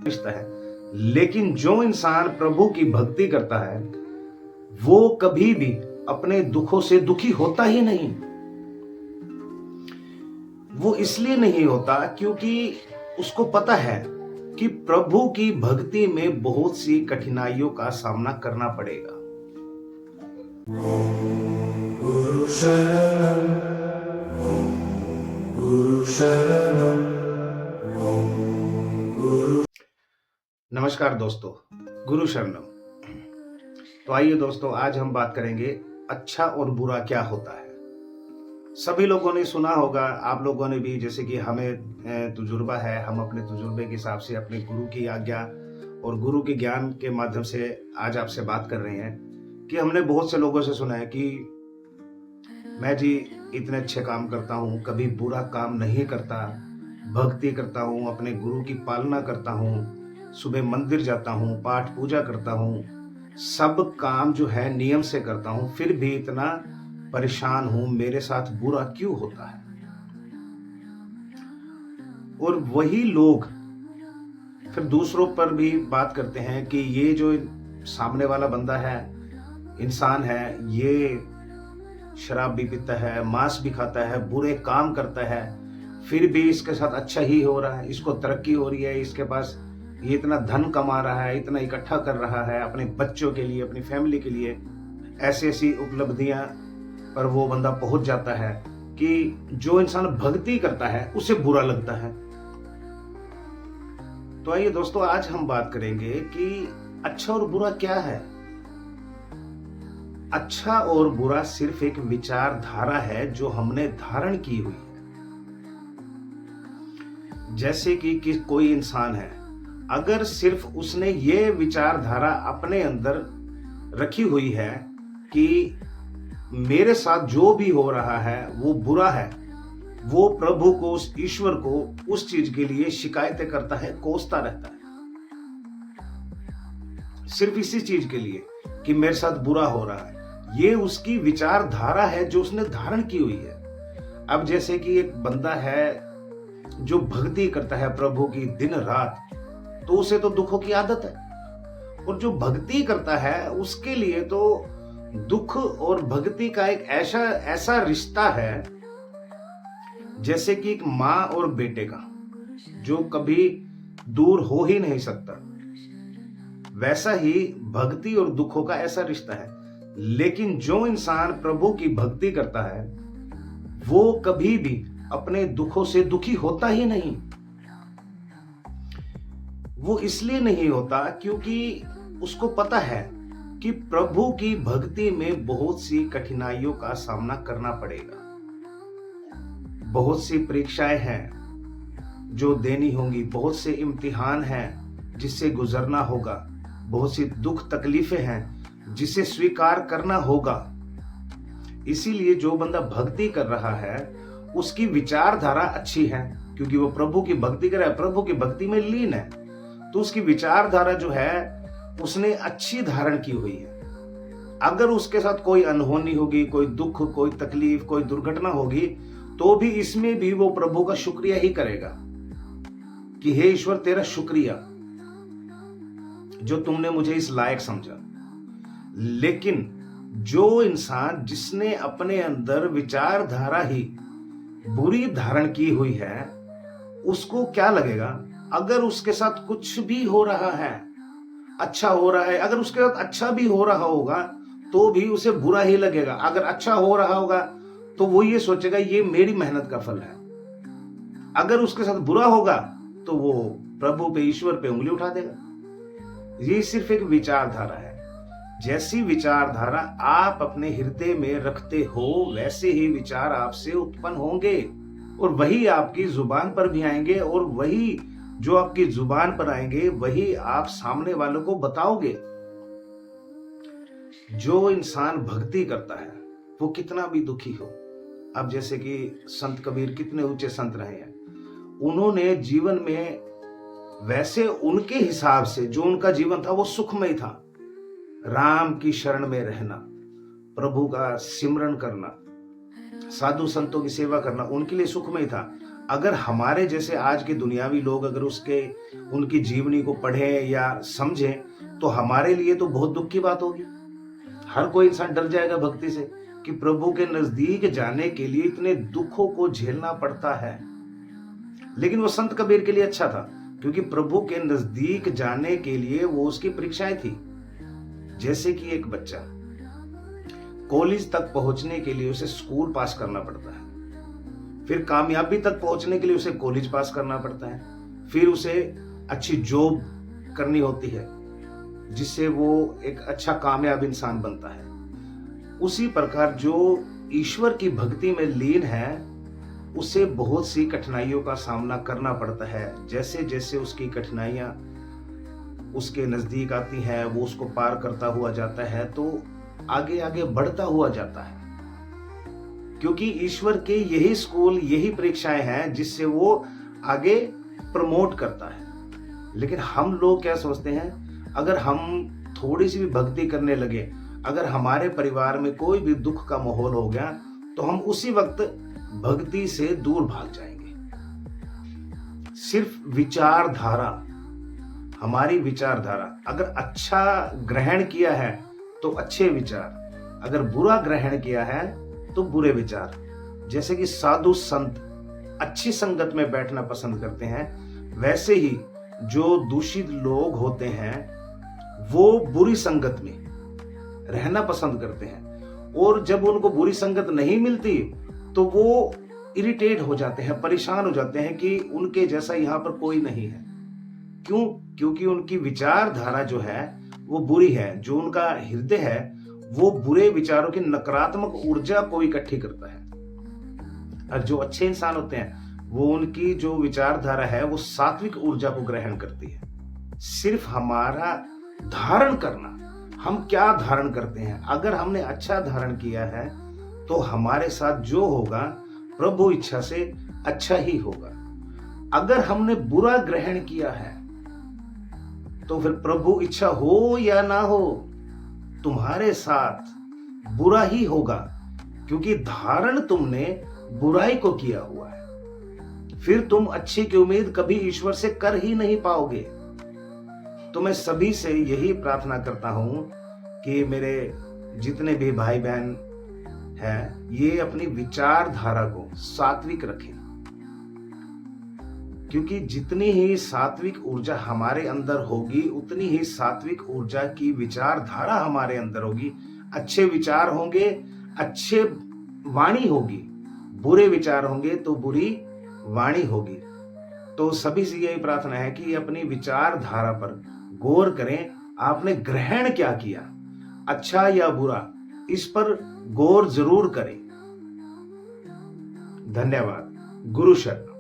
रिश्ता है। लेकिन जो इंसान प्रभु की भक्ति करता है वो कभी भी अपने दुखों से दुखी होता ही नहीं। वो इसलिए नहीं होता क्योंकि उसको पता है कि प्रभु की भक्ति में बहुत सी कठिनाइयों का सामना करना पड़ेगा। गुरु शरणम, गुरु शरणम, गुरु। नमस्कार दोस्तों, गुरु शरणम। तो आइए दोस्तों, आज हम बात करेंगे अच्छा और बुरा क्या होता है। सभी लोगों ने सुना होगा, आप लोगों ने भी, जैसे कि हमें तजुर्बा है, हम अपने तजुर्बे के हिसाब से अपने गुरु की आज्ञा और गुरु के ज्ञान के माध्यम से आज आपसे बात कर रहे हैं कि हमने बहुत से लोगों से सुना है कि मैं जी इतने अच्छे काम करता हूँ, कभी बुरा काम नहीं करता, भक्ति करता हूँ, अपने गुरु की पालना करता हूँ, सुबह मंदिर जाता हूँ, पाठ पूजा करता हूँ, सब काम जो है नियम से करता हूँ, फिर भी इतना परेशान हूँ, मेरे साथ बुरा क्यों होता है। और वही लोग फिर दूसरों पर भी बात करते हैं कि ये जो सामने वाला बंदा है, इंसान है, ये शराब भी पीता है, मांस भी खाता है, बुरे काम करता है, फिर भी इसके साथ अच्छा ही हो रहा है, इसको तरक्की हो रही है, इसके पास ये इतना धन कमा रहा है, इतना इकट्ठा कर रहा है अपने बच्चों के लिए, अपनी फैमिली के लिए, ऐसी ऐसी उपलब्धियां पर वो बंदा पहुंच जाता है कि जो इंसान भक्ति करता है उसे बुरा लगता है। तो आइए दोस्तों, आज हम बात करेंगे कि अच्छा और बुरा क्या है। अच्छा और बुरा सिर्फ एक विचारधारा है जो हमने धारण की हुई है। जैसे कि कोई इंसान है, अगर सिर्फ उसने ये विचारधारा अपने अंदर रखी हुई है कि मेरे साथ जो भी हो रहा है वो बुरा है, वो प्रभु को, उस ईश्वर को उस चीज के लिए शिकायतें करता है, कोसता रहता है, सिर्फ इसी चीज के लिए कि मेरे साथ बुरा हो रहा है। ये उसकी विचारधारा है जो उसने धारण की हुई है। अब जैसे कि एक बंदा है जो भक्ति करता है प्रभु की दिन रात, तो उसे तो दुखों की आदत है, और जो भक्ति करता है उसके लिए तो दुख और भक्ति का एक ऐसा रिश्ता है जैसे कि एक माँ और बेटे का, जो कभी दूर हो ही नहीं सकता। वैसा ही भक्ति और दुखों का ऐसा रिश्ता है। लेकिन जो इंसान प्रभु की भक्ति करता है वो कभी भी अपने दुखों से दुखी होता ही नहीं। वो इसलिए नहीं होता क्योंकि उसको पता है कि प्रभु की भक्ति में बहुत सी कठिनाइयों का सामना करना पड़ेगा, बहुत सी परीक्षाएं हैं जो देनी होंगी, बहुत से इम्तिहान हैं जिससे गुजरना होगा, बहुत सी दुख तकलीफें हैं जिसे स्वीकार करना होगा। इसीलिए जो बंदा भक्ति कर रहा है उसकी विचारधारा अच्छी है, क्योंकि वो प्रभु की भक्ति कर रहा है, प्रभु की भक्ति में लीन है, तो उसकी विचारधारा जो है उसने अच्छी धारण की हुई है। अगर उसके साथ कोई अनहोनी होगी, कोई दुख, कोई तकलीफ, कोई दुर्घटना होगी, तो भी इसमें भी वो प्रभु का शुक्रिया ही करेगा कि हे ईश्वर, तेरा शुक्रिया जो तुमने मुझे इस लायक समझा। लेकिन जो इंसान जिसने अपने अंदर विचारधारा ही बुरी धारण की हुई है, उसको क्या लगेगा अगर उसके साथ कुछ भी हो रहा है, अच्छा हो रहा है, अगर उसके साथ अच्छा भी हो रहा होगा तो भी उसे बुरा ही लगेगा। अगर अच्छा हो रहा होगा तो वो ये सोचेगा ये मेरी मेहनत का फल है। अगर उसके साथ बुरा होगा तो वो प्रभु पे, ईश्वर पे उंगली उठा देगा। ये सिर्फ एक विचारधारा है। जैसी विचारधारा आप अपने हृदय में रखते हो वैसे ही विचार आपसे उत्पन्न होंगे, और वही आपकी जुबान पर भी आएंगे, और वही जो आपकी जुबान पर आएंगे वही आप सामने वालों को बताओगे। जो इंसान भक्ति करता है वो कितना भी दुखी हो, अब जैसे कि संत कबीर कितने ऊंचे संत रहे हैं, उन्होंने जीवन में वैसे उनके हिसाब से जो उनका जीवन था वो सुखमय था। राम की शरण में रहना, प्रभु का सिमरन करना, साधु संतों की सेवा करना उनके लिए सुखमय था। अगर हमारे जैसे आज के दुनियावी लोग अगर उनकी जीवनी को पढ़ें या समझें तो हमारे लिए तो बहुत दुख की बात होगी। हर कोई इंसान डर जाएगा भक्ति से कि प्रभु के नजदीक जाने के लिए इतने दुखों को झेलना पड़ता है। लेकिन वो संत कबीर के लिए अच्छा था, क्योंकि प्रभु के नजदीक जाने के लिए वो उसकी परीक्षाएं थी। जैसे कि एक बच्चा कॉलेज तक पहुंचने के लिए उसे स्कूल पास करना पड़ता है, फिर कामयाबी तक पहुंचने के लिए उसे कॉलेज पास करना पड़ता है, फिर उसे अच्छी जॉब करनी होती है जिससे वो एक अच्छा कामयाब इंसान बनता है। उसी प्रकार जो ईश्वर की भक्ति में लीन है उसे बहुत सी कठिनाइयों का सामना करना पड़ता है। जैसे जैसे उसकी कठिनाइयां उसके नजदीक आती हैं वो उसको पार करता हुआ जाता है तो आगे आगे बढ़ता हुआ जाता है, क्योंकि ईश्वर के यही स्कूल यही परीक्षाएं हैं जिससे वो आगे प्रमोट करता है। लेकिन हम लोग क्या सोचते हैं, अगर हम थोड़ी सी भी भक्ति करने लगे, अगर हमारे परिवार में कोई भी दुख का माहौल हो गया तो हम उसी वक्त भक्ति से दूर भाग जाएंगे। सिर्फ विचारधारा, हमारी विचारधारा अगर अच्छा ग्रहण किया है तो अच्छे विचार, अगर बुरा ग्रहण किया है तो बुरे विचार। जैसे कि साधु संत अच्छी संगत में बैठना पसंद करते हैं, वैसे ही जो दूषित लोग होते हैं वो बुरी संगत में रहना पसंद करते हैं। और जब उनको बुरी संगत नहीं मिलती तो वो इरिटेट हो जाते हैं, परेशान हो जाते हैं कि उनके जैसा यहाँ पर कोई नहीं है। क्यों? क्योंकि उनकी विचारधारा जो है वो बुरी है। जो उनका हृदय है वो बुरे विचारों की नकारात्मक ऊर्जा को इकट्ठी करता है। और जो अच्छे इंसान होते हैं वो उनकी जो विचारधारा है वो सात्विक ऊर्जा को ग्रहण करती है। सिर्फ हमारा धारण करना, हम क्या धारण करते हैं, अगर हमने अच्छा धारण किया है तो हमारे साथ जो होगा प्रभु इच्छा से अच्छा ही होगा। अगर हमने बुरा ग्रहण किया है तो फिर प्रभु इच्छा हो या ना हो तुम्हारे साथ बुरा ही होगा, क्योंकि धारण तुमने बुराई को किया हुआ है। फिर तुम अच्छी की उम्मीद कभी ईश्वर से कर ही नहीं पाओगे। तो मैं सभी से यही प्रार्थना करता हूं कि मेरे जितने भी भाई बहन हैं ये अपनी विचारधारा को सात्विक रखें, क्योंकि जितनी ही सात्विक ऊर्जा हमारे अंदर होगी उतनी ही सात्विक ऊर्जा की विचारधारा हमारे अंदर होगी। अच्छे विचार होंगे, अच्छे वाणी होगी, बुरे विचार होंगे तो बुरी वाणी होगी। तो सभी से यही प्रार्थना है कि अपनी विचारधारा पर गौर करें, आपने ग्रहण क्या किया, अच्छा या बुरा, इस पर गौर जरूर करें। धन्यवाद। गुरु शरण।